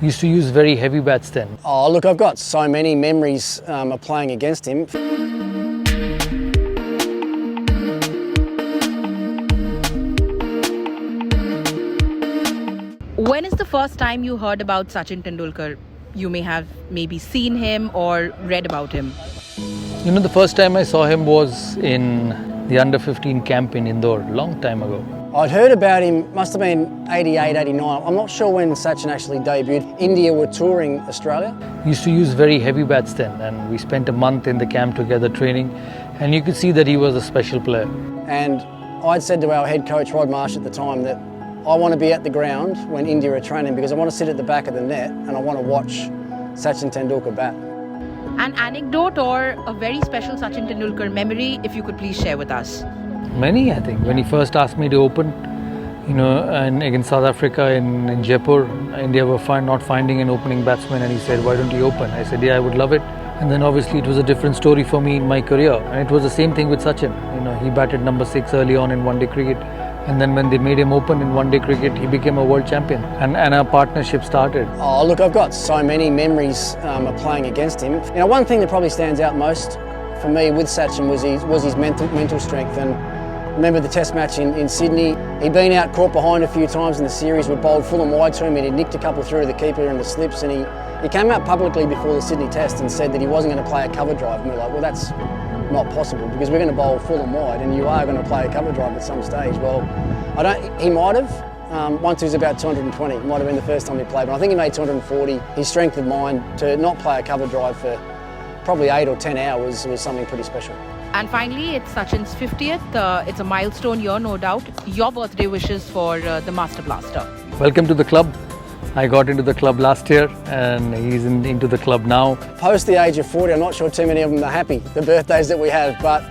He used to use very heavy bats then. Oh, look, I've got so many memories of playing against him. When is the first time you heard about Sachin Tendulkar? You may have maybe seen him or read about him. You know, the first time I saw him was in the under-15 camp in Indore, long time ago. I'd heard about him, must have been 88, 89. I'm not sure when Sachin actually debuted. India were touring Australia. He used to use very heavy bats then, and we spent a month in the camp together training, and you could see that he was a special player. And I'd said to our head coach, Rod Marsh, at the time that I want to be at the ground when India are training because I want to sit at the back of the net and I want to watch Sachin Tendulkar bat. An anecdote or a very special Sachin Tendulkar memory, if you could please share with us. Many, I think. When he first asked me to open, and against South Africa in Jaipur, India were not finding an opening batsman, and he said, "Why don't you open?" I said, "Yeah, I would love it." And then obviously it was a different story for me in my career, and it was the same thing with Sachin. He batted number 6 early on in one-day cricket, and then when they made him open in one-day cricket, he became a world champion, and our partnership started. Oh, look, I've got so many memories of playing against him. One thing that probably stands out most for me with Sachin was his mental strength. And remember the test match in Sydney, he'd been out caught behind a few times in the series, were bowled full and wide to him, and he'd nicked a couple through to the keeper in the slips, and he came out publicly before the Sydney test and said that he wasn't going to play a cover drive. And we're like, well, that's not possible because we're going to bowl full and wide and you are going to play a cover drive at some stage. Well, he might have. Once he was about 220, it might have been the first time he played, but I think he made 240. His strength of mind to not play a cover drive for probably 8 or 10 hours was something pretty special. And finally, it's Sachin's 50th. It's a milestone year, no doubt. Your birthday wishes for the Master Blaster. Welcome to the club. I got into the club last year and he's into the club now. Post the age of 40, I'm not sure too many of them are happy, the birthdays that we have, but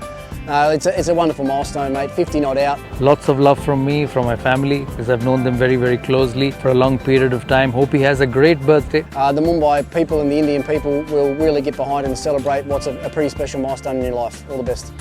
it's a wonderful milestone, mate, 50 not out. Lots of love from me, from my family, because I've known them very, very closely for a long period of time. Hope he has a great birthday. The Mumbai people and the Indian people will really get behind and celebrate what's a pretty special milestone in your life. All the best.